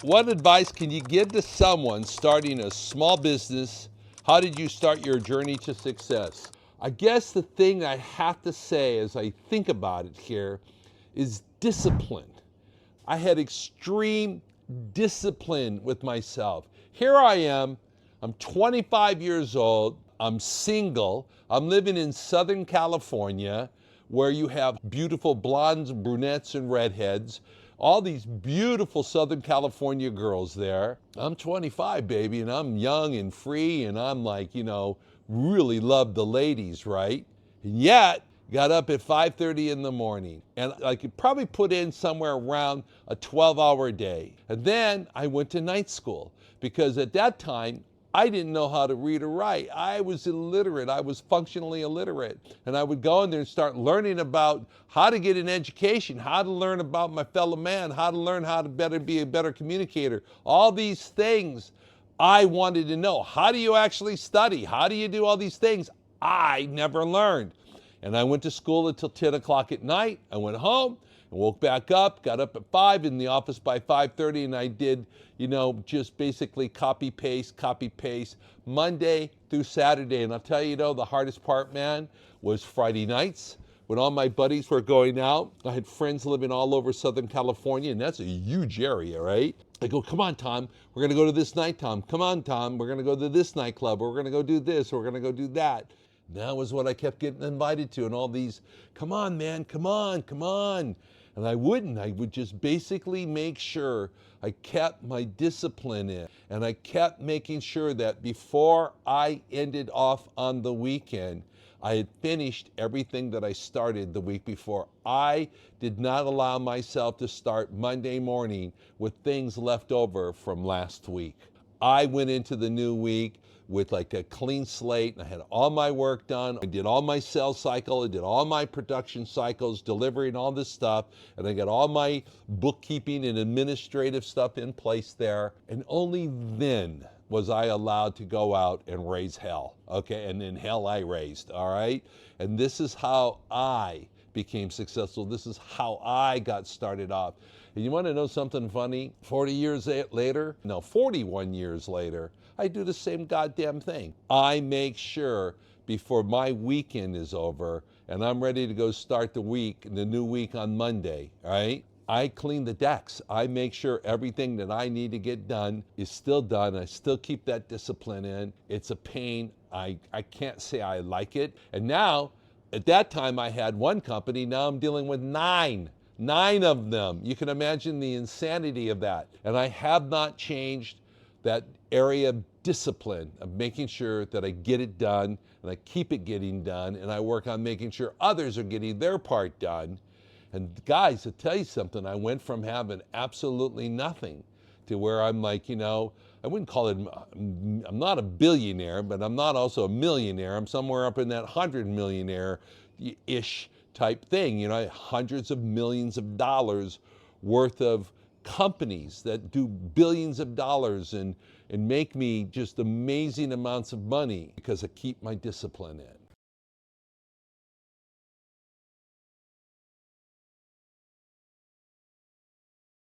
What advice can you give to someone starting a small business? How did you start your journey to success? I guess the thing I have to say as I think about it here is discipline. I had extreme discipline with myself. Here I am, I'm 25 years old, I'm single, I'm living in Southern California where you have beautiful blondes, brunettes, and redheads. All these beautiful Southern California girls there. I'm 25, baby, and I'm young and free, and I'm like, really love the ladies, right? And yet, got up at 5:30 in the morning, and I could probably put in somewhere around a 12-hour day. And then I went to night school because at that time, I didn't know how to read or write. I was illiterate. I was functionally illiterate. And I would go in there and start learning about how to get an education, how to learn about my fellow man, how to learn how to be a better communicator. All these things I wanted to know. How do you actually study? How do you do all these things? I never learned. And I went to school until 10 o'clock at night. I went home and woke back up, got up at 5, in the office by 5:30, and I did, just basically copy paste, Monday through Saturday. And I'll tell you, the hardest part, man, was Friday nights when all my buddies were going out. I had friends living all over Southern California, and that's a huge area, right? I go, come on, Tom, we're going to go to this night, Tom. Come on, Tom, we're going to go to this nightclub, or we're going to go do this, or we're going to go do that. That was what I kept getting invited to, and all these, come on, man, come on, come on. And I wouldn't. I would just basically make sure I kept my discipline in. And I kept making sure that before I ended off on the weekend, I had finished everything that I started the week before. I did not allow myself to start Monday morning with things left over from last week. I went into the new week with like a clean slate, and I had all my work done. I did all my sales cycle, I did all my production cycles, delivering all this stuff, and I got all my bookkeeping and administrative stuff in place there. And only then was I allowed to go out and raise hell, okay? And then hell I raised, all right? And this is how I became successful. This is how I got started off. And you want to know something funny? 41 years later, I do the same goddamn thing. I make sure before my weekend is over and I'm ready to go start the new week on Monday, all right? I clean the decks. I make sure everything that I need to get done is still done. I still keep that discipline in. It's a pain. I can't say I like it. And now, at that time I had one company, now I'm dealing with 9 of them. You can imagine the insanity of that. And I have not changed that area of discipline of making sure that I get it done and I keep it getting done, and I work on making sure others are getting their part done. And guys, to tell you something, I went from having absolutely nothing to where I'm like, I wouldn't call it, I'm not a billionaire, but I'm not also a millionaire. I'm somewhere up in that 100 millionaire-ish type thing, hundreds of millions of dollars worth of companies that do billions of dollars and make me just amazing amounts of money because I keep my discipline in.